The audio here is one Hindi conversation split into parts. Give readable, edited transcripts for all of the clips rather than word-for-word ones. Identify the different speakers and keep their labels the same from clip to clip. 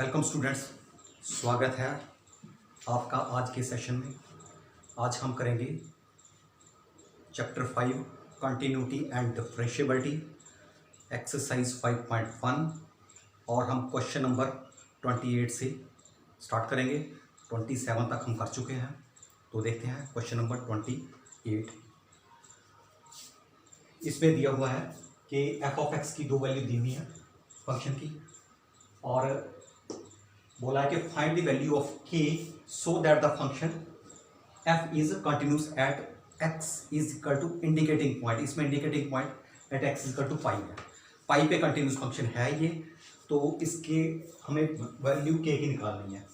Speaker 1: वेलकम स्टूडेंट्स, स्वागत है आपका आज के सेशन में। आज हम करेंगे chapter 5 continuity and differentiability exercise 5.1 और हम क्वेश्चन नंबर 28 से स्टार्ट करेंगे। 27 तक हम कर चुके हैं, तो देखते हैं क्वेश्चन नंबर 28। इसमें दिया हुआ है कि एफ ऑफ एक्स की दो वैल्यू दी हुई है फंक्शन की, और बोला है कि find the value of K so that the function F is continuous at x is equal to indicating point. इसमें indicating point at x is equal to pi है। पाई पे कंटिन्यूस फंक्शन है ये, तो इसके हमें वैल्यू के की निकालनी है।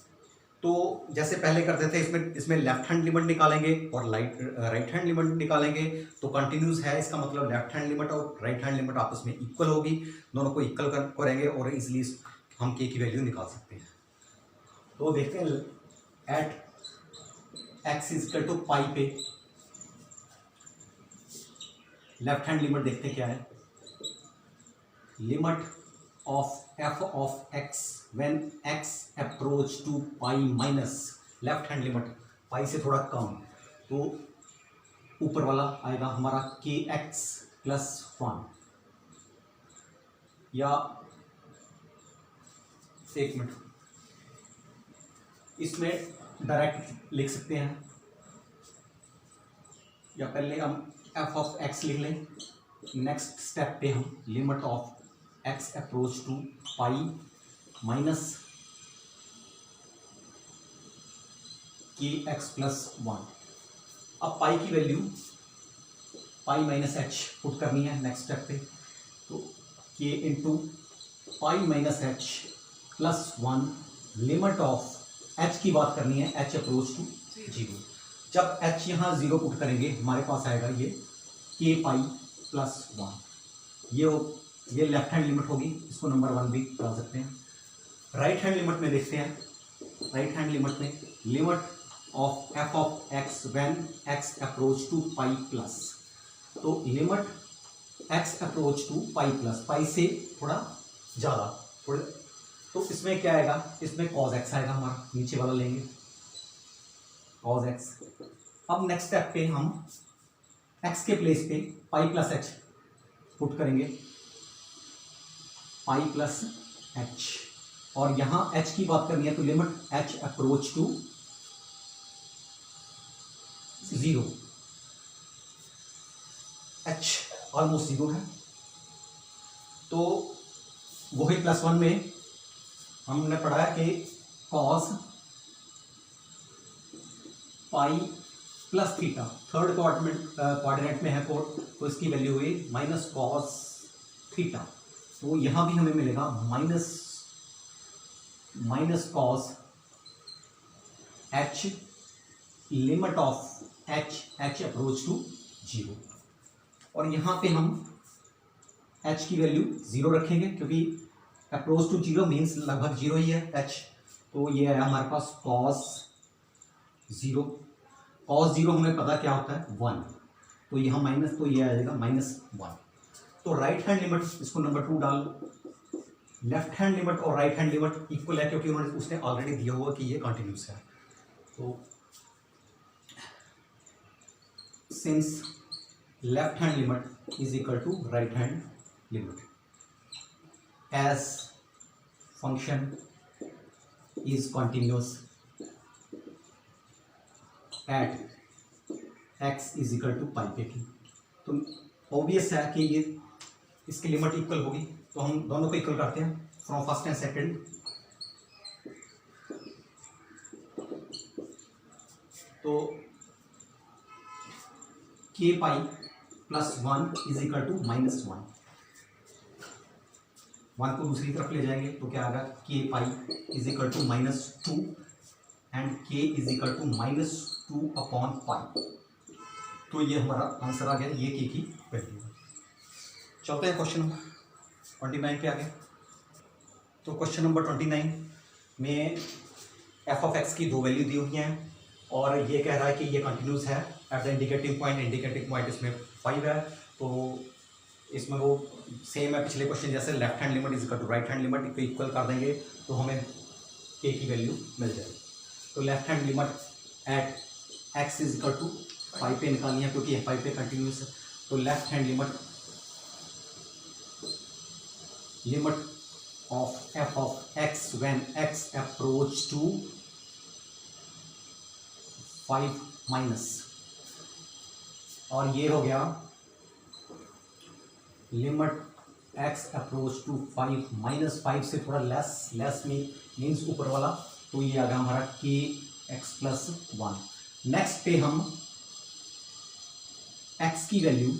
Speaker 1: तो जैसे पहले करते थे, इसमें लेफ्ट हैंड लिमिट निकालेंगे और राइट हैंड लिमिट निकालेंगे। तो कंटिन्यूस है, इसका मतलब लेफ्ट हैंड लिमिट और राइट हैंड लिमिट आपस में इक्वल होगी, दोनों को इक्वल करेंगे और इजीली हम के की वैल्यू निकाल सकते हैं। तो देखते हैं at x is equal to pi पे लेफ्ट हैंड लिमिट देखते क्या है। Limit of F of x when x approach to pi minus left hand limit pi से थोड़ा कम, तो ऊपर वाला आएगा हमारा के एक्स प्लस 1, या एक मिनट, इसमें डायरेक्ट लिख सकते हैं, या पहले हम एफ ऑफ एक्स लिख लें। नेक्स्ट स्टेप पे हम limit of X approach to pi minus K X plus 1। अब पाई की value pi minus H put करनी है नेक्स्ट स्टेप पे, तो K into pi minus H plus 1। Limit of H की बात करनी है, एच अप्रोच टू 0। जब एच यहाँ 0 पुट करेंगे हमारे पास आएगा ये के पाई प्लस 1। ये लेफ्ट हैंड लिमिट होगी, इसको नंबर 1 भी डाल सकते हैं। राइट हैंड लिमिट में देखते हैं। राइट हैंड लिमिट में limit of F of x when x approach to pi plus, तो limit x approach to pi plus, pi से थोड़ा ज़्यादा, थोड़े, तो इसमें क्या आएगा, इसमें कॉज एक्स आएगा हमारा, नीचे वाला लेंगे कॉज एक्स। अब नेक्स्ट स्टेप पे हम एक्स के प्लेस पे पाई प्लस एच पुट करेंगे, पाई प्लस एच, और यहां एच की बात करनी है तो limit H approach to 0, H almost 0 है, तो वही प्लस 1 में हमने पढ़ा है कि cos pi plus theta third coordinate में है तो इसकी वैल्यू हुई माइनस कॉस थीटा। तो यहां भी हमें मिलेगा minus cos H, limit of H approach to 0, और यहां पे हम एच की वैल्यू 0 रखेंगे क्योंकि अप्रोच टू 0 मीन्स लगभग 0 ही है एच। तो ये है हमारे पास कॉस 0। कॉस 0 हमें पता क्या होता है 1, तो यहाँ माइनस, तो ये आ जाएगा -1। तो राइट हैंड लिमिट, इसको नंबर 2 डाल लो। लेफ्ट हैंड लिमिट और राइट हैंड लिमिट इक्वल है क्योंकि उसने ऑलरेडी दिया हुआ कि ये कंटिन्यूस है। तो since left hand limit is equal to right hand limit, as function is continuous at x is equal to pi पे की, तो ऑब्वियस है कि ये इसकी लिमिट इक्वल होगी, तो हम दोनों को इक्वल करते हैं फ्रॉम फर्स्ट एंड सेकंड। तो K pi plus 1 is equal to -1, 1 को दूसरी तरफ ले जाएंगे तो क्या आएगा, K pi is equal to -2 and K is equal to -2 upon pi. तो ये हमारा आंसर आ गया, ये के की वैल्यू है। चलते हैं क्वेश्चन नंबर 29 पे आगे। तो क्वेश्चन नंबर 29 में एफ ऑफ एक्स की दो वैल्यू दी हुई हैं और ये कह रहा है कि ये कंटिन्यूस है एट द इंडिकेटिंग पॉइंट इसमें 5 है। तो इसमें वो सेम है पिछले क्वेश्चन जैसे, left hand limit is equal to right hand limit को इक्वल कर देंगे तो हमें के की वैल्यू मिल जाएगी। तो left hand limit at x is equal to 5 पे निकालनी है क्योंकि 5 पे कंटिन्यूस है। तो left hand limit of F of x when x approach to 5 minus, और ये हो गया limit x approach to 5 minus 5 से थोड़ा लेस मीन्स ऊपर वाला, तो ये आ गया हमारा के एक्स प्लस 1। नेक्स्ट पे हम x की वैल्यू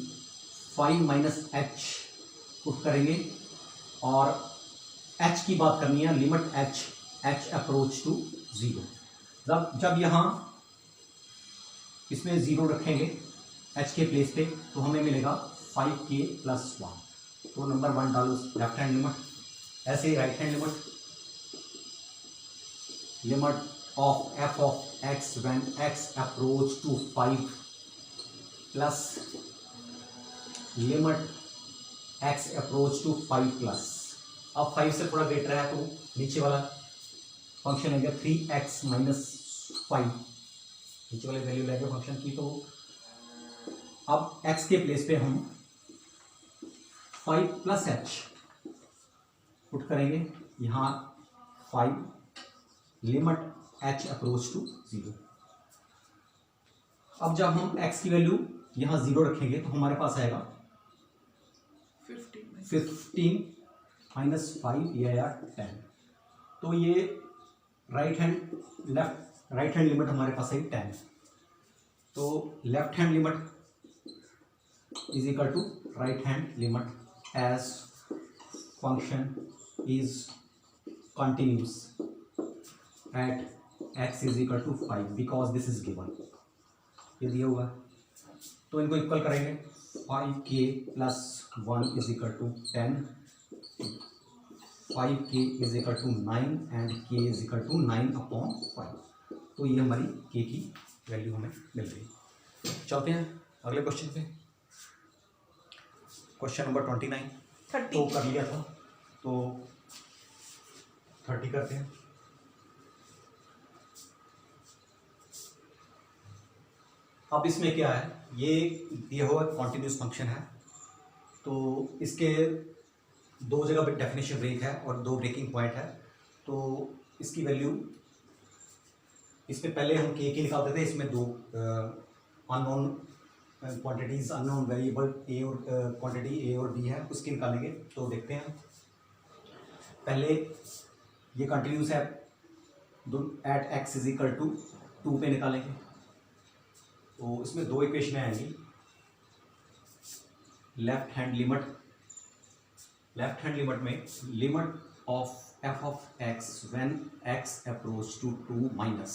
Speaker 1: 5 माइनस एच पुट करेंगे, और h की बात करनी है लिमिट h अप्रोच टू 0। जब यहाँ इसमें 0 रखेंगे h के प्लेस पे तो हमें मिलेगा 5k प्लस 1। तो नंबर 1 डालो लेफ्ट हैंड लिमिट, ऐसे ही right hand limit of F of x when x approach to 5 plus limit x approach to 5 plus. अब 5 से थोड़ा ग्रेटर है तो नीचे वाला फंक्शन है 3x माइनस 5, नीचे वाले वैल्यू लेंगे फंक्शन की। तो अब x के प्लेस पे हम 5 प्लस एच पुट करेंगे, यहाँ 5 लिमिट h अप्रोच टू 0। अब जब हम x की वैल्यू यहाँ 0 रखेंगे तो हमारे पास आएगा 15 माइनस 5 या 10। तो ये राइट हैंड लिमिट हमारे पास है 10। तो left hand limit is equal to right hand limit as function is continuous at x is equal to 5 because this is given, ये दिया हुआ है। तो इनको इक्वल करेंगे 5k plus 1 is equal to 10, 5k is equal to 9 and k is equal to 9/5। तो ये हमारी k की वैल्यू हमें मिल गई। चलते हैं अगले क्वेश्चन पे। क्वेश्चन नंबर 29 तो कर लिया था, तो 30 करते हैं। अब इसमें क्या है, ये दिया हुआ कॉन्टिन्यूस फंक्शन है, तो इसके दो जगह डेफिनेशन ब्रेक है और 2 ब्रेकिंग पॉइंट है। तो इसकी वैल्यू, इसमें पहले हम के की निकालते थे, इसमें 2 अननोन क्वांटिटीज़, अननोन वेरिएबल ए और क्वांटिटी ए और बी है, उसकी निकालेंगे। तो देखते हैं, पहले ये कंटिन्यूस है at x is equal to 2 पे निकालेंगे। तो इसमें 2 इक्वेशन आएंगी। लेफ्ट हैंड लिमिट में limit of F of x when x approach to 2 minus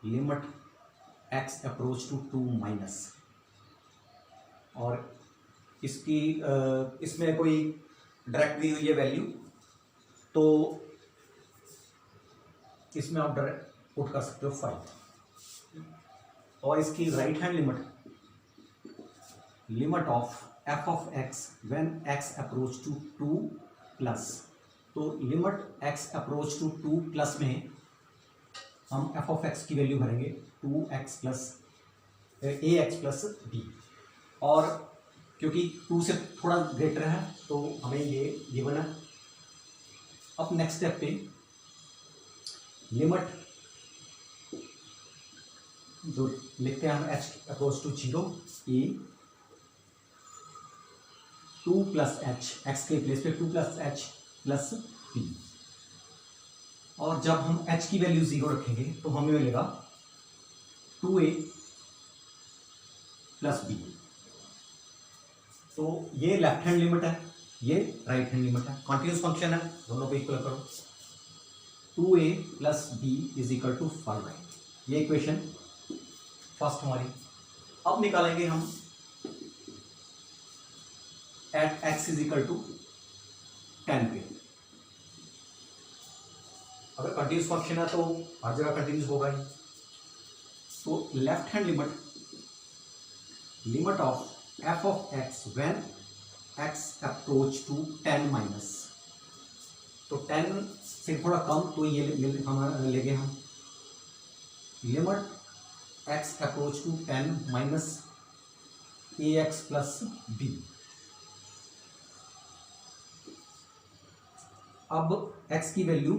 Speaker 1: limit x approach to 2 minus, और इसकी इसमें कोई डायरेक्ट दी हुई है वैल्यू, तो इसमें आप डायरेक्ट पुट कर सकते हो 5। और इसकी right hand limit of F of x when x approach to 2 plus, तो limit x approach to 2 plus में हम एफ ऑफ एक्स की वैल्यू भरेंगे 2x plus A X plus B, और क्योंकि 2 से थोड़ा ग्रेटर है तो हमें ये गिवन है। अब नेक्स्ट स्टेप पे लिमिट जो लिखते हैं हम h approach to 0 a 2 plus H, X के प्लेस पे 2 प्लस एच प्लस बी, और जब हम h की वैल्यू 0 रखेंगे तो हमें मिलेगा 2a प्लस बी। तो ये लेफ्ट हैंड लिमिट है, ये राइट हैंड लिमिट है, कॉन्टिन्यूस फंक्शन है, दोनों को इक्वल करो। 2a plus B is equal to 5, ये इक्वेशन फर्स्ट हमारी। अब निकालेंगे हम at x is equal to 10 पे। अगर कंटिन्यूस फंक्शन है तो हर जगह कंटिन्यूस होगा ही। तो left hand limit of F of x when x approach to 10 minus, तो 10 से थोड़ा कम, तो ये हमारा लेंगे हम limit x approach to 10 minus a X plus B. अब x की value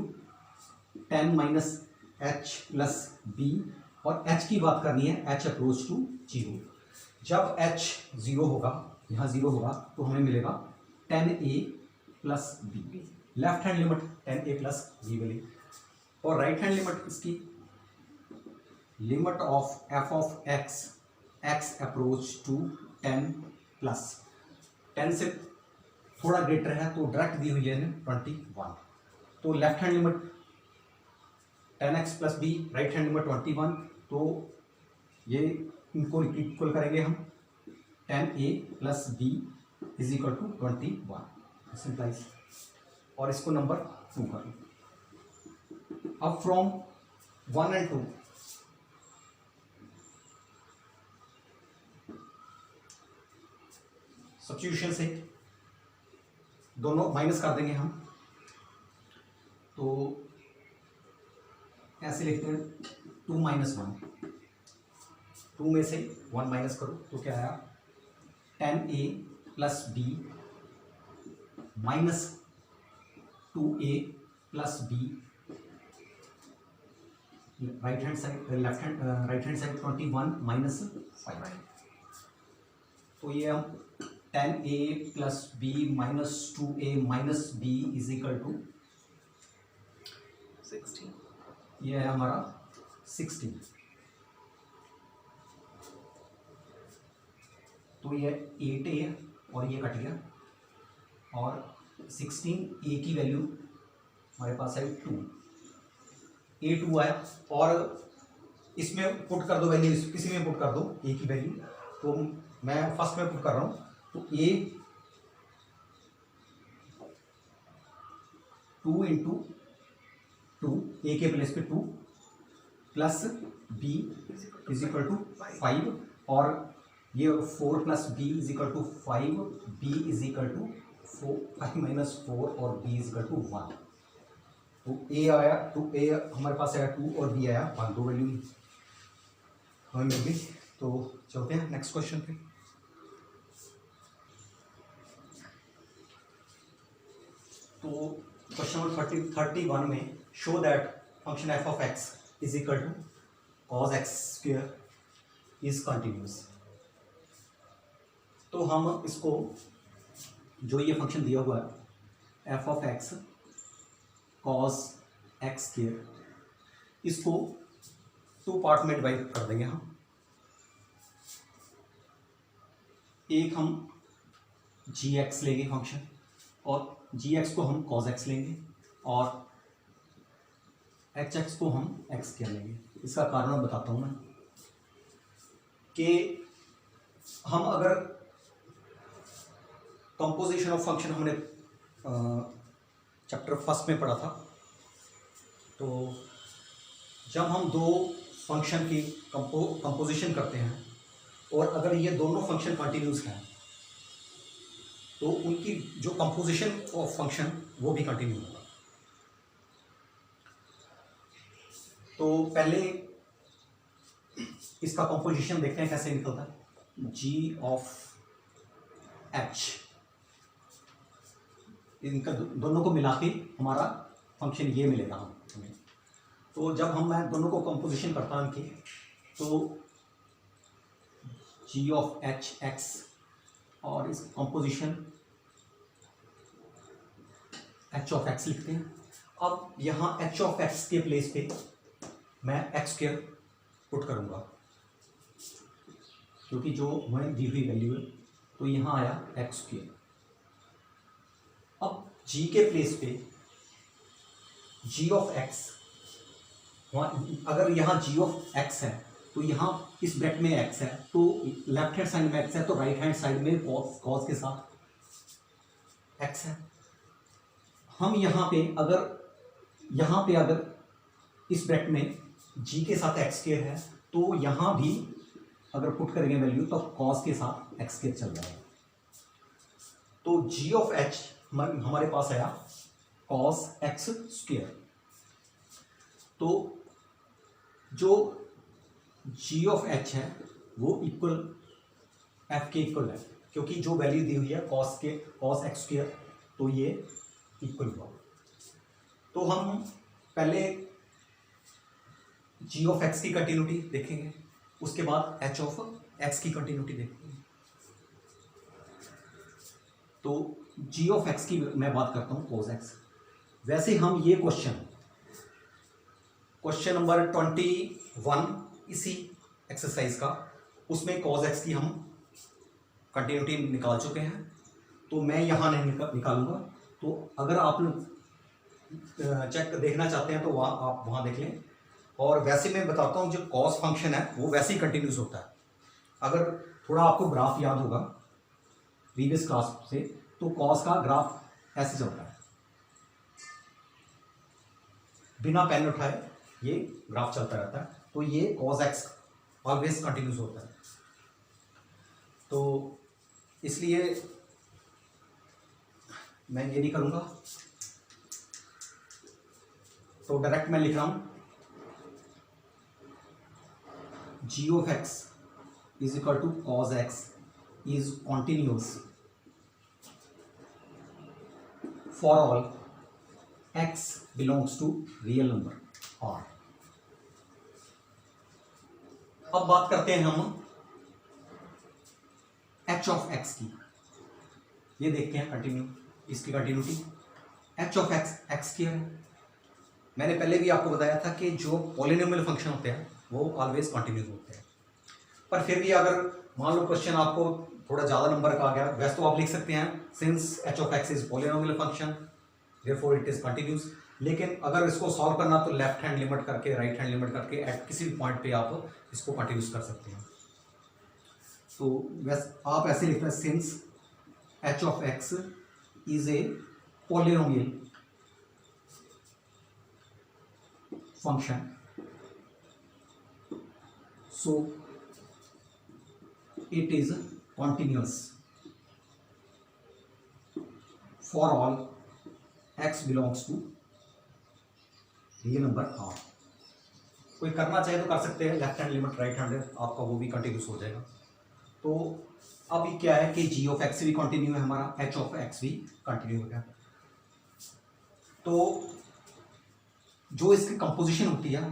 Speaker 1: 10 minus H plus B, और h की बात करनी है h अप्रोच टू 0। जब h 0 होगा, यहाँ 0 होगा, तो हमें मिलेगा 10a plus B. Left hand limit 10a plus B मिली, और राइट हैंड लिमिट इसकी limit of f of x approach to 10 plus 10 से थोड़ा ग्रेटर है, तो डायरेक्ट दी हुई है 21। तो left hand limit 10x plus B, right hand limit 21, तो ये इनको इक्वल करेंगे हम 10a plus B is equal to 21 simplify, और इसको नंबर 2 करें। अब फ्रॉम 1 एंड 2 सब्स्टिट्यूशन से दोनों माइनस कर देंगे हम, तो ऐसे लिखते हैं 2 माइनस 1, 2 में से 1 माइनस करो तो क्या आया 10a plus B minus 2a plus B, right hand side 21 minus 5, तो ये हम 10a plus B minus 2a minus B is equal to 16, ये है हमारा 16। तो ये 8a और ये कट गया, और 16a की वैल्यू हमारे पास है 2, a2 आया, और इसमें पुट कर दो वैल्यू, किसी में पुट कर दो a की वैल्यू, तो मैं फर्स्ट में पुट कर रहा हूँ, तो a 2 इंटू 2, ए के प्लेस पे 2 plus B is equal to 5, और ये 4 plus B is equal to 5, B is equal to 5 minus 4, और बी इज इक्वल टू 1। तो ए आया 2, ए हमारे पास आया 2 और बी आया 1, दो वैल्यू हमें मिल गई। तो चलते हैं नेक्स्ट क्वेश्चन पे। तो क्वेश्चन नंबर 31 में show that function F of x is equal to cos X square is continuous. तो हम इसको, जो ये फंक्शन दिया हुआ है F of X cos X square, इसको 2 पार्ट में डिवाइड कर देंगे हम। एक हम जी एक्स लेंगे फंक्शन, और जी एक्स को हम कॉस एक्स लेंगे, और एच एक्स को हम एक्स स्क्वायर लेंगे। इसका कारण मैं बताता हूँ मैं, कि हम अगर कंपोजिशन ऑफ फंक्शन हमने चैप्टर फर्स्ट में पढ़ा था, तो जब हम दो फंक्शन की कंपोजिशन करते हैं, और अगर ये दोनों फंक्शन कंटिन्यूस हैं, तो उनकी जो कंपोजिशन ऑफ फंक्शन वो भी कंटिन्यू होगा। तो पहले इसका कंपोजिशन देखते हैं कैसे निकलता है। जी ऑफ एच, इनका दोनों को मिला के हमारा फंक्शन ये मिलेगा हमें। तो जब मैं दोनों को कंपोजिशन करता हूँ इनकी, तो जी ऑफ एच एक्स, और इस कंपोजिशन एच ऑफ एक्स लिखते हैं। अब यहाँ एच ऑफ एक्स के प्लेस पे मैं एक्स स्क्वायर पुट करूँगा, क्योंकि जो हमें दी हुई वैल्यू है, तो यहाँ आया एक्स स्क्वायर। अब जी के प्लेस पे जी ऑफ एक्स, अगर यहाँ जी ऑफ एक्स है, तो यहाँ इस ब्रैकेट में एक्स है, तो लेफ्ट हैंड साइड में एक्स है, तो राइट हैंड साइड में कॉस के साथ एक्स है। हम यहाँ पे अगर इस ब्रैकेट में जी के साथ एक्स स्क्वायर है, तो यहाँ भी अगर पुट करेंगे वैल्यू, तो कॉस के साथ एक्स स्क्वायर चल जाएगा। तो जी ऑफ एच हमारे पास आया कॉस एक्स स्क्वायर। तो जो जी ऑफ एच है वो इक्वल एफ के इक्वल है, क्योंकि जो वैल्यू दी हुई है कॉस एक्स स्क्वायर, तो ये इक्वल हुआ। तो हम पहले जी ऑफ एक्स की कंटिन्यूटी देखेंगे, उसके बाद एच ऑफ एक्स की कंटिन्यूटी देखेंगे। तो जी ऑफ एक्स की मैं बात करता हूँ कोस एक्स। वैसे हम ये क्वेश्चन नंबर 21 इसी एक्सरसाइज का, उसमें कॉस एक्स की हम कंटिन्यूटी निकाल चुके हैं, तो मैं यहाँ नहीं निकालूंगा। तो अगर आप लोग चेक देखना चाहते हैं तो आप वहाँ देख लें। और वैसे मैं बताता हूँ, जो कॉस फंक्शन है वो वैसे ही कंटिन्यूस होता है। अगर थोड़ा आपको ग्राफ याद होगा प्रीवियस क्लास से, तो कॉस का ग्राफ ऐसे चलता है, बिना पेन उठाए ये ग्राफ चलता रहता है। तो ये कॉस एक्स ऑलवेज कंटिन्यूस होता है। तो इसलिए मैं ये नहीं करूँगा, तो डायरेक्ट मैं लिख रहा हूँ G of x is equal to cos X is continuous for all x belongs to real number R. अब बात करते हैं हम एच ऑफ एक्स की। ये देखते हैं कंटिन्यू, इसकी continuity H of x x की है। मैंने पहले भी आपको बताया था कि जो पॉलिनोमियल फंक्शन होते हैं वो ऑलवेज कंटिन्यूस होते हैं। पर फिर भी अगर मान लो क्वेश्चन आपको थोड़ा ज़्यादा नंबर का आ गया, वैसे तो आप लिख सकते हैं since H of x is polynomial function therefore it is continuous. लेकिन अगर इसको सॉल्व करना तो लेफ्ट हैंड लिमिट करके, राइट हैंड लिमिट करके एट किसी भी पॉइंट पे आप इसको कंटिन्यूस कर सकते हैं। तो वैसे आप ऐसे लिखते हैं since H of x is a polynomial function, so it is continuous for all x belongs to real number r। कोई करना चाहे तो कर सकते हैं, left hand limit right hand आपका वो भी कंटिन्यूस हो जाएगा। तो अब ये क्या है कि जी ऑफ एक्स भी कंटिन्यू है हमारा, एच ऑफ एक्स भी कंटिन्यू हो गया। तो जो इसकी कंपोजिशन होती है,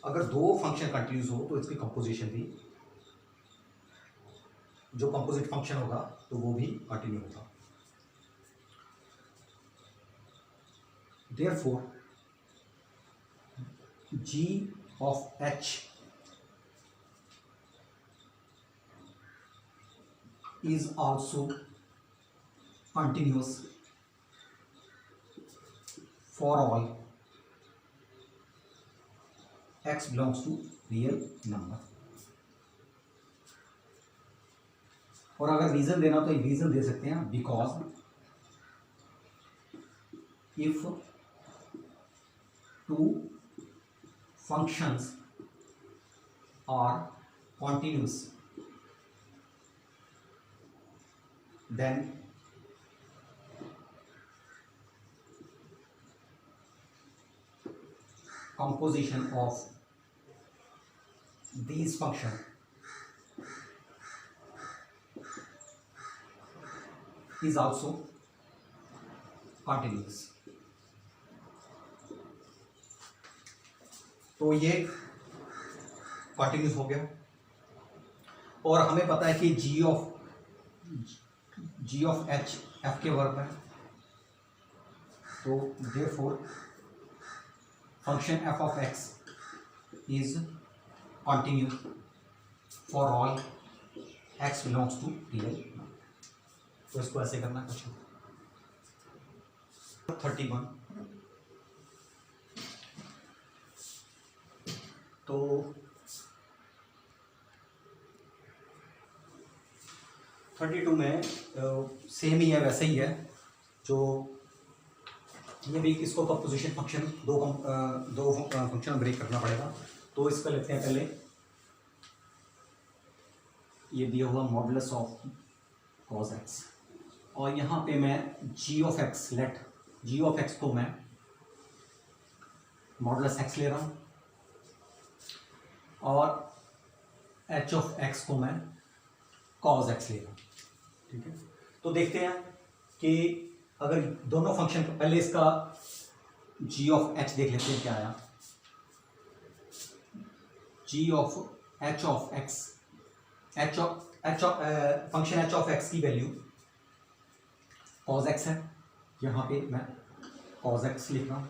Speaker 1: अगर दो फंक्शन कंटिन्यूस हो तो इसकी कंपोजिशन भी, जो कंपोजिट फंक्शन होगा तो वो भी कंटिन्यू होगा। Therefore G of H is also continuous for all x belongs to real number। और अगर रीजन देना तो रीजन दे सकते हैं, because if two functions are continuous then composition of these function is also continuous। तो ये कंटिन्यूस हो गया। और हमें पता है कि जी ऑफ एच एफ के वर्ग है, तो therefore function F of x is continuous for all x belongs to real. तो इसको ऐसे करना कुछ 31। तो 32 में सेम ही है, वैसे ही है। जो ये भी इसको कंपोजिशन फंक्शन दो फंक्शन ब्रेक करना पड़ेगा। तो इसका लेते हैं पहले, ये दिया हुआ मॉडुलस ऑफ कॉस एक्स, और यहाँ पे मैं G of X let G of X को मैं मॉडुलस एक्स ले रहा हूँ और एच ऑफ एक्स को मैं कॉज एक्स ले रहा हूँ। ठीक है, तो देखते हैं कि अगर दोनों फंक्शन को पहले इसका जी ऑफ एच देख लेते हैं क्या आया। G of H of x, function H of X की वैल्यू कॉज एक्स है, यहाँ पे मैं कॉज एक्स लिख रहा हूँ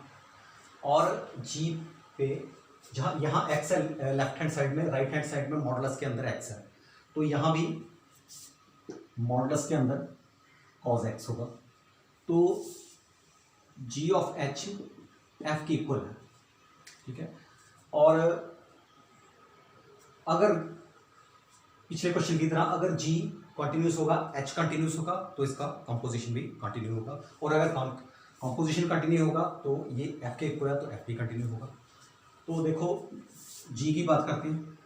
Speaker 1: और जी पे जहाँ यहाँ एक्स है लेफ्ट हैंड साइड में, राइट हैंड साइड में मॉडुलस के अंदर एक्स है, तो यहाँ भी मॉडुलस के अंदर कॉज एक्स होगा। तो जी ऑफ एच एफ की इक्वल है। ठीक है, और अगर पिछले क्वेश्चन की तरह अगर जी कंटिन्यूस होगा, एच कंटिन्यूस होगा, तो इसका कंपोजिशन भी कंटिन्यू होगा, और अगर कंपोजिशन कंटिन्यू होगा तो ये एफ के इक्वल है तो एफ भी कंटिन्यू होगा। तो देखो जी की बात करते हैं।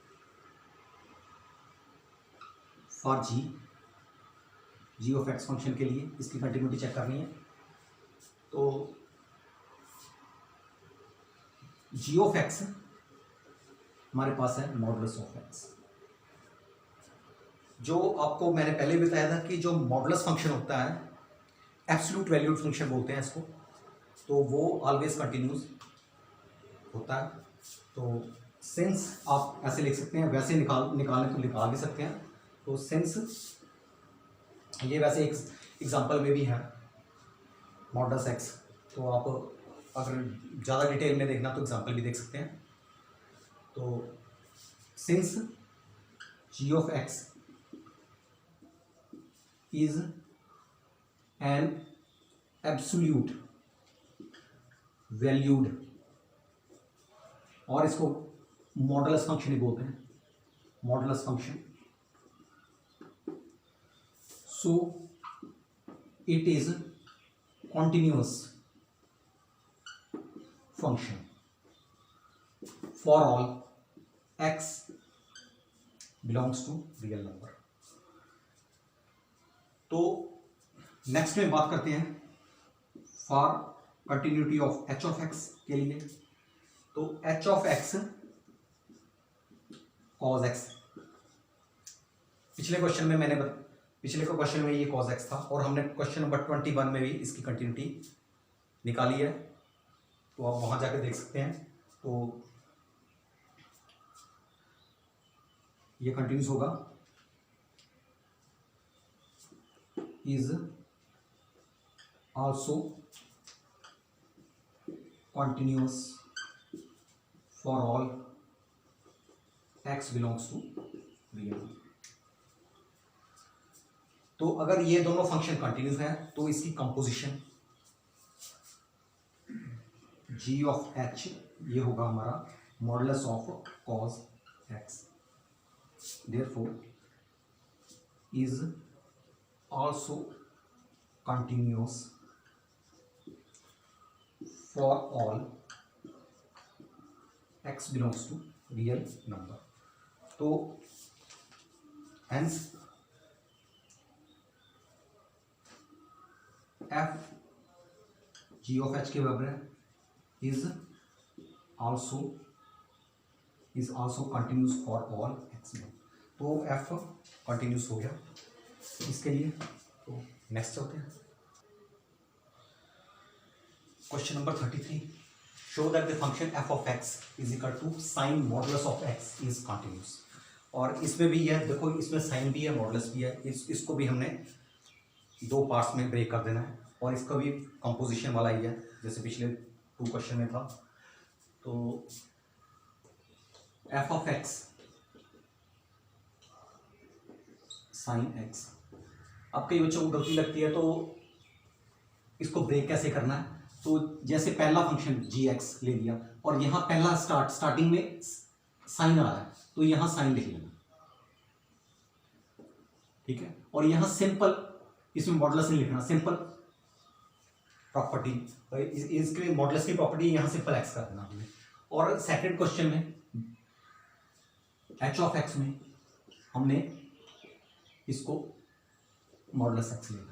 Speaker 1: For g of x function के लिए इसकी कंटिन्यूटी चेक करनी है। तो जी ऑफ एक्स हमारे पास है मॉडुलस ऑफ एक्स। जो आपको मैंने पहले भी बताया था कि जो मॉडुलस फंक्शन होता है, एब्सोल्यूट वैल्यूड फंक्शन बोलते हैं इसको, तो वो ऑलवेज कंटिन्यूस होता है। तो सिंस आप ऐसे लिख सकते हैं, वैसे निकालने तो निकाल भी सकते हैं। तो सिंस ये वैसे एक एग्जांपल में भी है मॉडुलस एक्स, तो आप अगर ज़्यादा डिटेल में देखना तो एग्जांपल भी देख सकते हैं। तो since g of x is an absolute valued, और इसको मॉडुलस फंक्शन ही बोलते हैं, modulus function. So it is continuous function for all x belongs to real number। तो नेक्स्ट में बात करते हैं for continuity of H of x के लिए। तो H of x cos x, पिछले क्वेश्चन में ये कॉज एक्स था, और हमने क्वेश्चन नंबर 21 में भी इसकी कंटिन्यूटी निकाली है, तो आप वहां जाकर देख सकते हैं। तो ये कंटिन्यूस होगा, is also continuous for all x belongs to real. तो अगर ये दोनों फंक्शन कंटिन्यूस हैं तो इसकी कंपोजिशन जी ऑफ एच ये होगा हमारा modulus of cos X, therefore is also continuous for all x belongs to real number. तो hence F G of H के बराबर है is also continuous for all X. तो एफ कंटिन्यूस हो गया इसके लिए। तो नेक्स्ट होते हैं question number 33। Show that the function F of x is equal to sine modulus of x is continuous. और इसमें भी है, देखो इसमें साइन भी है मॉडुलस भी है, इसको भी हमने दो पार्ट्स में ब्रेक कर देना है, और इसका भी कंपोजिशन वाला ही है जैसे पिछले 2 क्वेश्चन में था। तो F of x sine x, अब कई बच्चों को गलती लगती है, तो इसको ब्रेक कैसे करना है। तो जैसे पहला फंक्शन जी एक्स ले लिया, और यहाँ पहला स्टार्टिंग में साइन आ रहा है, तो यहाँ साइन लिख लेना, ठीक है। और यहाँ सिंपल, इसमें मॉडुलस नहीं लिखना, सिंपल प्रॉपर्टी, इसके मॉडुलस की प्रॉपर्टी यहाँ सिंपल एक्स कर देना हमने। और सेकंड क्वेश्चन में एच ऑफ एक्स में हमने इसको मॉडुलस एक्स लेना।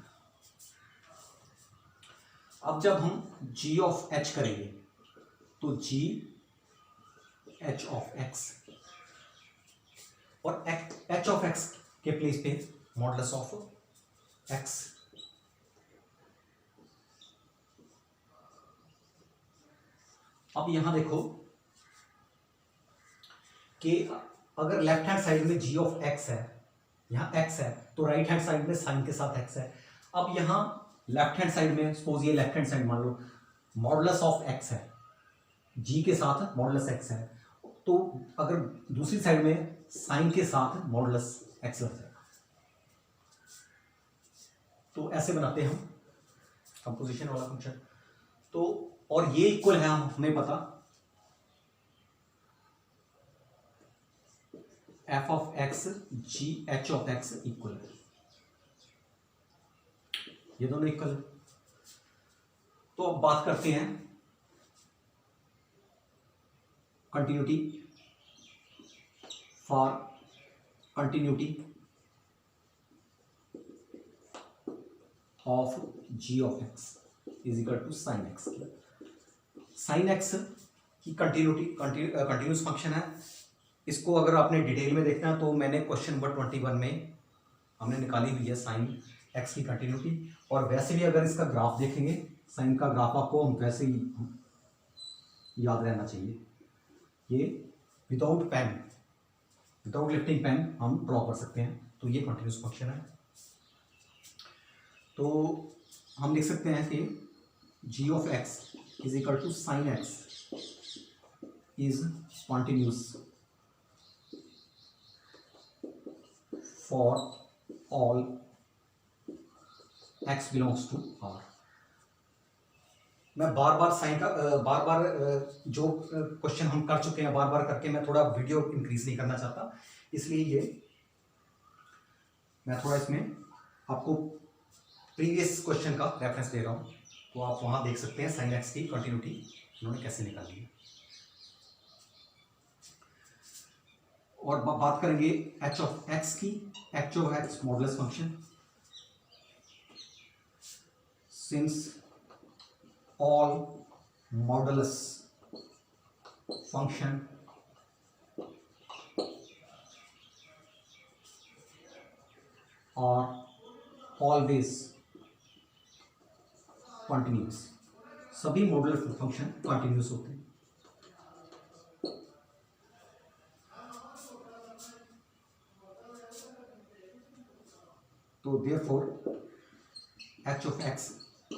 Speaker 1: अब जब हम जी ऑफ एच करेंगे तो जी एच ऑफ एक्स और एच ऑफ एक्स के प्लेस पे मॉडुलस ऑफ एक्स। अब यहां देखो कि अगर लेफ्ट हैंड साइड में जी ऑफ एक्स है, यहां एक्स है, तो राइट हैंड साइड में साइन के साथ एक्स है। अब यहां लेफ्ट हैंड साइड में सपोज ये लेफ्ट हैंड साइड मान लो मॉडुलस ऑफ एक्स है, जी के साथ मॉडुलस एक्स है, तो अगर दूसरी साइड में साइन के साथ मॉडुलस एक्स लग जाएगा। तो ऐसे बनाते हैं हम कंपोजिशन वाला फंक्शन। तो और ये इक्वल है हमें पता F of x ji H of x equal है, ये दोनों इक्वल है। तो अब बात करते हैं continuity. For continuity of g of x is equal to sine x. Sine x की कंटिन्यूटी कंटिन्यूस फंक्शन है। इसको अगर आपने डिटेल में देखना है तो मैंने क्वेश्चन नंबर 21 में हमने निकाली हुई है साइन एक्स की कंटिन्यूटी। और वैसे भी अगर इसका ग्राफ देखेंगे, साइन का ग्राफ आपको हम वैसे ही याद रहना चाहिए। ये without pen, without lifting pen हम ड्रॉ कर सकते हैं। तो ये कंटिन्यूस फंक्शन है। तो हम लिख सकते हैं कि G of x is equal to sine X is continuous for all x belongs to R। मैं बार बार साइन का बार बार जो क्वेश्चन हम कर चुके हैं बार बार करके मैं थोड़ा वीडियो इंक्रीज नहीं करना चाहता, इसलिए ये मैं थोड़ा इसमें आपको प्रीवियस क्वेश्चन का रेफरेंस दे रहा हूं। तो आप वहां देख सकते हैं साइन एक्स की कंटिन्यूटी उन्होंने कैसे निकाली है। और बात करेंगे एच ऑफ एक्स की। H of X modulus function. Since all modulus function are always continuous, सभी मॉडुलस फंक्शन कंटिन्यूस होते हैं। तो therefore h of x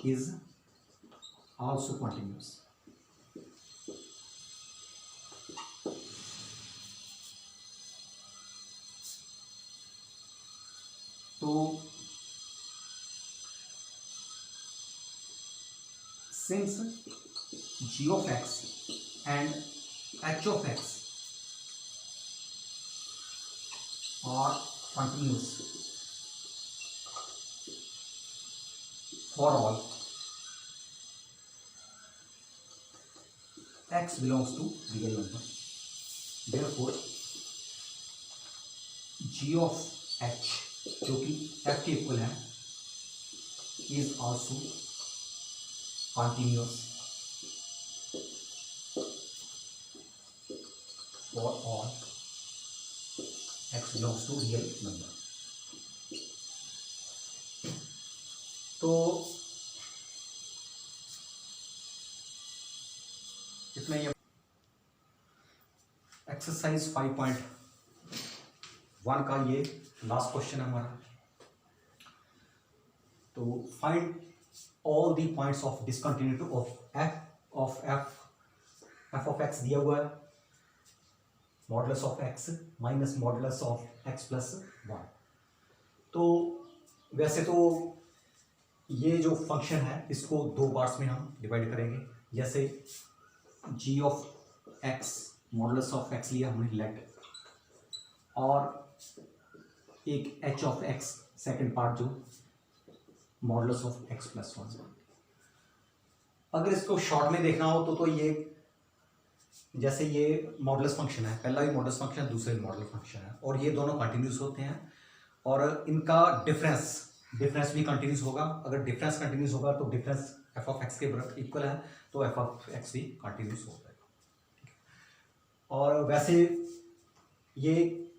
Speaker 1: is also continuous। तो since g of x and h of x are continuous for all x belongs to real number, therefore g of h जो कि f के इक्वल है is also continuous for all x belongs to real number। तो इसमें ये एक्सरसाइज 5.1 का ये लास्ट क्वेश्चन है हमारा। तो find all the points of discontinuity of F of x दिया हुआ है, modulus of x minus modulus of X plus 1। तो वैसे तो ये जो फंक्शन है इसको दो पार्ट्स में हम डिवाइड करेंगे। जैसे G of X modulus of X लिया हमने लेट, और एक H of X second part जो मॉडुलस ऑफ एक्स प्लस 1। अगर इसको शॉर्ट में देखना हो तो ये जैसे ये मॉडुलस फंक्शन है, पहला भी मॉडुलस फंक्शन है, दूसरा भी मॉडुलस फंक्शन है, और ये दोनों कंटिन्यूस होते हैं और इनका डिफरेंस भी कंटिन्यूस होगा। अगर डिफरेंस कंटिन्यूस होगा तो डिफरेंस एफ ऑफ एक्स के इक्वल है, तो एफ ऑफ एक्स भी कंटिन्यूस हो जाएगा। और वैसे ये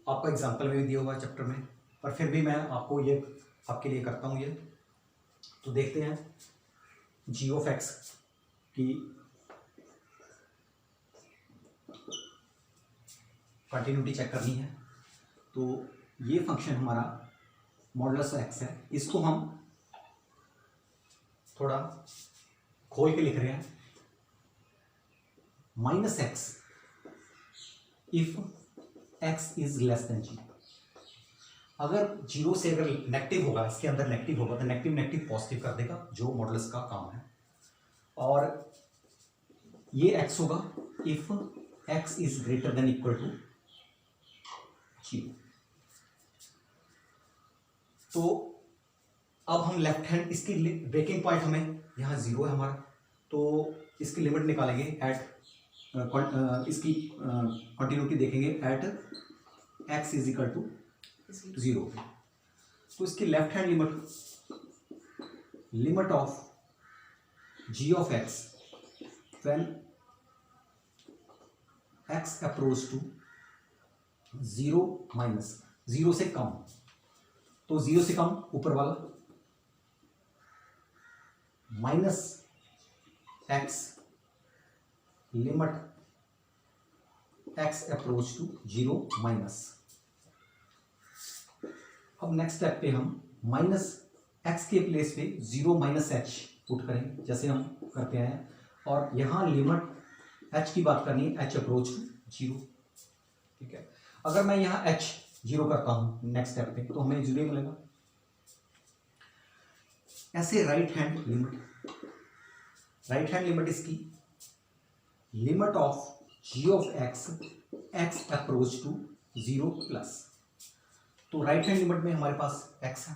Speaker 1: आपको एग्जाम्पल में भी दिया हुआ है चैप्टर में, पर फिर भी मैं आपको ये आपके लिए करता हूँ ये। तो देखते हैं जी ऑफ एक्स की कंटिन्यूटी चेक करनी है। तो ये फंक्शन हमारा मॉडुलस एक्स है, इसको हम थोड़ा खोल के लिख रहे हैं, minus x if x is less than zero. अगर जीरो से अगर नेगेटिव होगा, इसके अंदर नेगेटिव होगा, तो नेगेटिव नेगेटिव पॉजिटिव कर देगा, जो मॉडुलस का काम है। और ये एक्स होगा if x is greater than equal to zero. तो अब हम लेफ्ट हैंड, इसकी ब्रेकिंग पॉइंट हमें यहाँ जीरो है हमारा, तो इसकी लिमिट निकालेंगे एट इसकी कंटिन्यूटी देखेंगे at x is equal to zero. तो इसकी left hand limit of g of x when x approach to zero minus zero से कम, तो जीरो से कम ऊपर वाला minus x limit x approach to zero minus. अब नेक्स्ट स्टेप पे हम माइनस एक्स के प्लेस पे जीरो माइनस एच पुट करेंगे, जैसे हम करते हैं। और यहाँ लिमिट एच की बात करनी है, एच अप्रोच टू जीरो, ठीक है। अगर मैं यहाँ एच जीरो करता हूँ नेक्स्ट स्टेप पे, तो हमें जीरो मिलेगा। ऐसे राइट हैंड लिमिट इसकी limit of g of x x approach to zero plus. तो राइट हैंड लिमिट में हमारे पास एक्स है,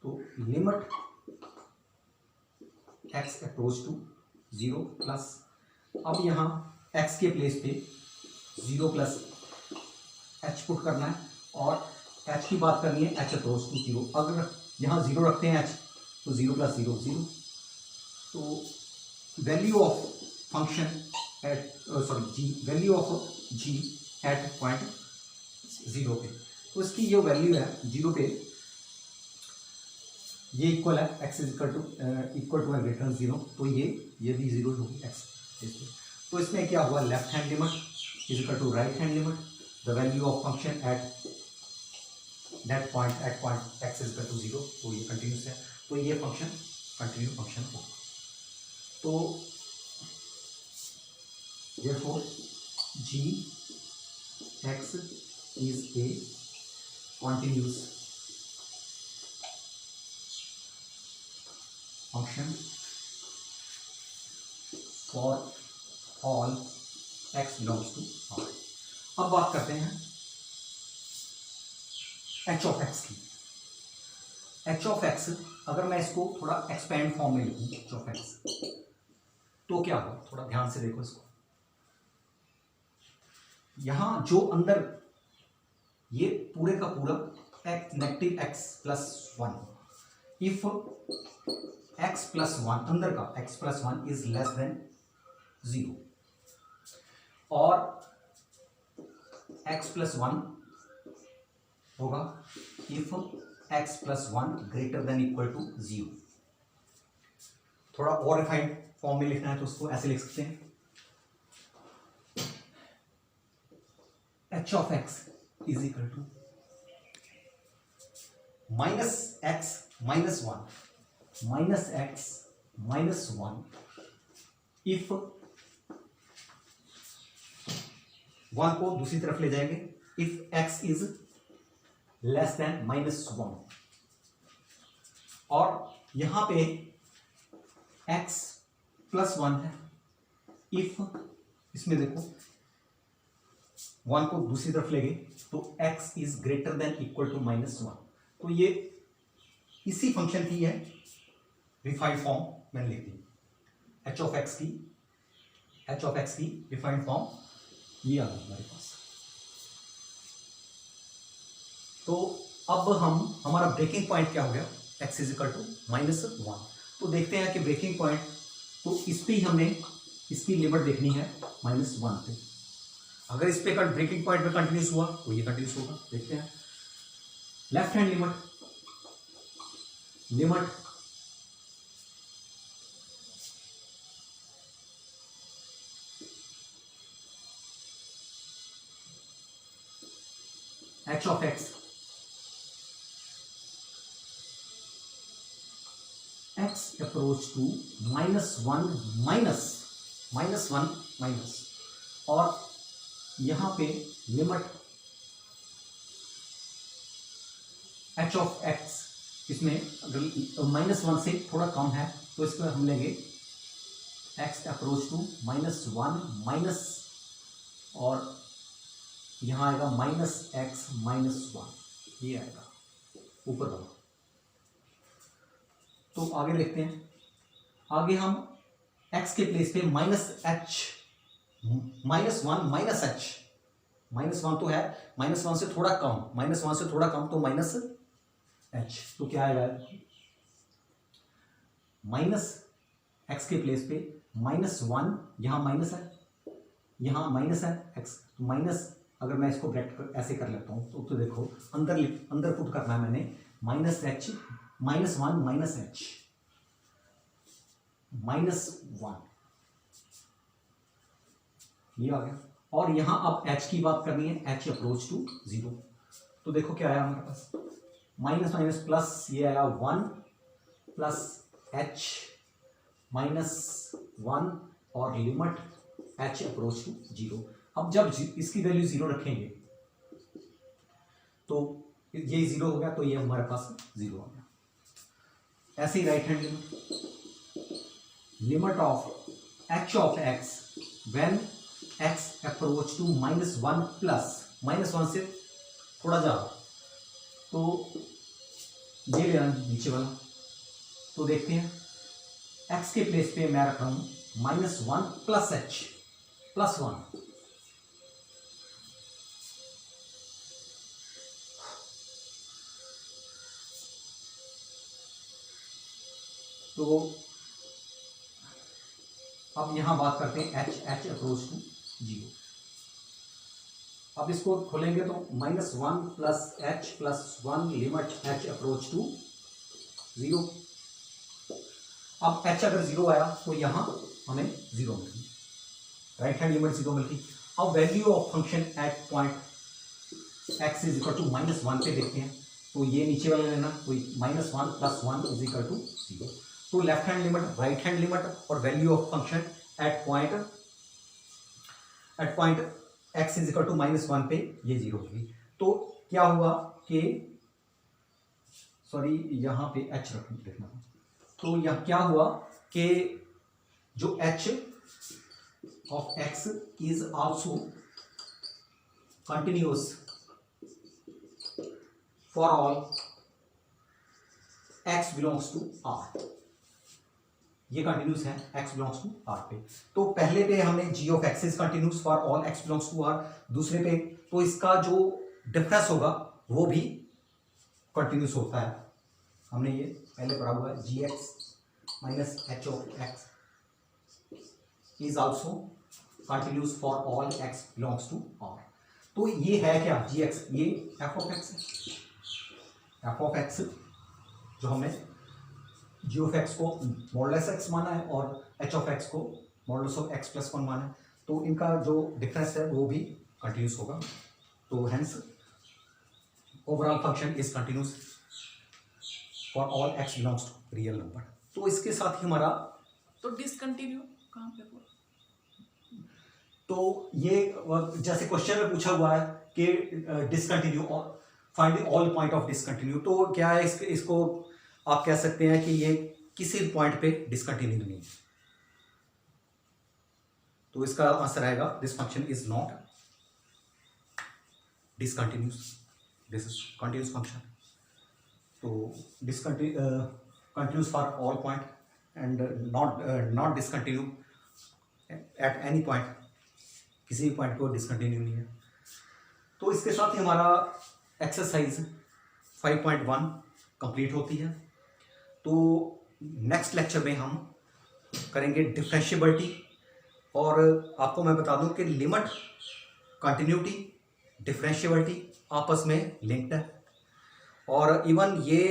Speaker 1: तो limit x approach to zero plus. अब यहाँ एक्स के प्लेस पे जीरो प्लस एच पुट करना है, और एच की बात करनी है एच अप्रोच टू जीरो। अगर यहाँ जीरो रखते हैं एच, तो जीरो प्लस जीरो जीरो। तो value of function at value of g at point zero पे, तो इसकी ये वैल्यू है जीरो पे, ये इक्वल है x is equal to and greater than zero, तो ये भी जीरो होगी एक्स। तो इसमें क्या हुआ, left hand limit is equal to right hand limit, the value of function at that point x is equal to zero, तो ये कंटिन्यूस है, तो ये फंक्शन कंटिन्यू फंक्शन होगा। तो therefore g x is a continuous function for all x belongs to R। अब बात करते हैं h of x की। h of x अगर मैं इसको थोड़ा एक्सपेंड फॉर्म में लिखूं h of x, तो क्या होगा, थोड़ा ध्यान से देखो इसको। यहां जो अंदर ये पूरे का पूरा negative x plus one, if x plus one अंदर का x plus one is less than zero, और एक्स प्लस वन होगा if x plus one greater than equal to zero. थोड़ा और रिफाइंड फॉर्म में लिखना है तो उसको ऐसे लिख सकते हैं, h of x is equal to minus x minus 1 minus x minus 1 if 1 को दूसरी तरफ ले जाएंगे, if x is less than minus 1, और यहां पे x plus 1 है, if इसमें देखो 1 को दूसरी तरफ ले गए तो x is greater than equal to minus 1। तो ये इसी फंक्शन की है रिफाइंड फॉर्म मैंने लिख दी, h ऑफ x की रिफाइंड फॉर्म ये आ गई हमारे पास। तो अब हमारा ब्रेकिंग पॉइंट क्या हो गया, x is equal to minus 1। तो देखते हैं कि ब्रेकिंग पॉइंट, तो इस पर ही हमने इसकी लिमिट देखनी है -1 पे। अगर इस पे ब्रेकिंग पॉइंट पे कंटिन्यूस हुआ तो ये कंटिन्यूस होगा। देखते हैं left hand limit h of x approach to -1 minus और यहां पे लिमिट h of x, इसमें अगर -1 से थोड़ा कम है तो इसको हम लेंगे x अप्रोच टू -1 माइनस और यहां आएगा -x -1, ये आएगा ऊपर वाला। तो आगे देखते हैं, आगे हम x के प्लेस पे -h -1 -h -1 तो है, -1 से थोड़ा कम, -1 से थोड़ा कम तो -h, तो क्या आएगा -x के प्लेस पे -1, यहां माइनस है, यहां माइनस है x, तो माइनस, अगर मैं इसको ब्रैकेट ऐसे कर लेता हूं तो देखो अंदर पुट करना है मैंने -h -1 -h -1, ये आ गया। और यहां अब h की बात करनी है, h अप्रोच टू 0, तो देखो क्या आया हमारे पास, माइनस माइनस प्लस, ये आया 1 प्लस h -1 और लिमिट h अप्रोच टू 0। अब जब इसकी वैल्यू 0 रखेंगे तो ये 0 हो गया, तो ये हमारे पास 0 हो गया। ऐसे ही right hand limit of h of x when x approach to -1 plus, -1 से थोड़ा ज्यादा, तो ये लेना नीचे वाला। तो देखते हैं x के प्लेस पे मैं रख रहा हूं -1 प्लस h +1, तो अब यहां बात करते हैं h अप्रोच टू 0। अब इसको खोलेंगे तो -1 plus h +1 limit h approach to 0। अब h अगर 0 आया तो यहां हमें 0 मिल गई, राइट हैंड लिमिट 0 मिल गई। अब value of function at point x is equal to -1 पे देखते हैं, तो ये नीचे वाला लेना, तो -1 + 1 इज इक्वल टू 0। तो left hand limit, right hand limit और value of function at point x is equal to -1 पे ये 0 होगी। तो क्या हुआ कि, सॉरी यहां पे h लिखना, तो यह क्या हुआ कि जो h of x is also continuous for all x belongs to R, ये कंटिन्यूस है x belongs to R पे। तो पहले पे हमने g of x is continuous for all x belongs to R, दूसरे पे तो इसका जो डिफरेंस होगा वो भी कंटिन्यूस होता है, हमने ये पहले पढ़ा हुआ है, gx minus h of x is also continuous for all x belongs to R। तो ये है क्या gx, ये f of x है, f of x जो हमने g of x को मॉडुलस x माना है और h of x को मॉडुलस ऑफ x + 1 माना है, तो इनका जो डिफरेंस है वो भी कंटिन्यूस होगा। तो hence overall function is continuous for all x belongs to real number. तो इसके साथ ही हमारा,
Speaker 2: तो डिसकंटिन्यू कहाँ पे बोल,
Speaker 1: तो ये जैसे क्वेश्चन में पूछा हुआ है कि डिसकंटिन्यू और find all point of discontinue, तो क्या है इसको आप कह सकते हैं कि ये किसी पॉइंट पे डिसकंटिन्यू नहीं है, तो इसका आंसर आएगा this function is not discontinuous, this is continuous function. तो continuous for all point and not discontinue at any point, किसी भी पॉइंट को डिसकंटिन्यू नहीं है। तो इसके साथ ही हमारा एक्सरसाइज 5.1 कंप्लीट होती है। तो नेक्स्ट लेक्चर में हम करेंगे डिफरेंशिएबिलिटी, और आपको मैं बता दूं कि लिमिट, कंटिन्यूटी, डिफरेंशिएबिलिटी आपस में लिंक्ड है। और इवन ये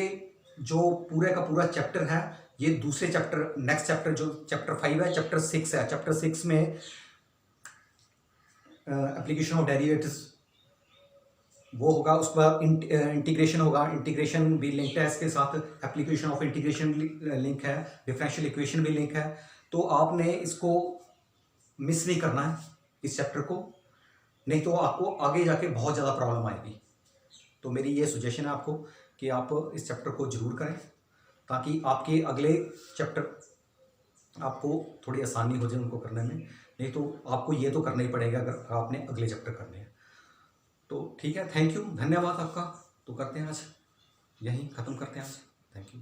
Speaker 1: जो पूरे का पूरा चैप्टर है, ये दूसरे चैप्टर, नेक्स्ट चैप्टर जो चैप्टर 5 है, चैप्टर 6 है, चैप्टर 6 में एप्लीकेशन ऑफ डेरिवेटिव्स वो होगा, उस पर इंटीग्रेशन होगा, इंटीग्रेशन भी लिंक है इसके साथ, एप्लीकेशन ऑफ इंटीग्रेशन लिंक है, डिफरेंशियल इक्वेशन भी लिंक है। तो आपने इसको मिस नहीं करना है इस चैप्टर को, नहीं तो आपको आगे जाके बहुत ज़्यादा प्रॉब्लम आएगी। तो मेरी ये सजेशन है आपको कि आप इस चैप्टर को ज़रूर करें, ताकि आपके अगले चैप्टर आपको थोड़ी आसानी हो जाए उनको करने में। नहीं तो आपको ये तो करना ही पड़ेगा अगर आपने अगले चैप्टर करने हैं। तो ठीक है, थैंक यू, धन्यवाद आपका। तो करते हैं आज, यहीं ख़त्म करते हैं आज। Thank you.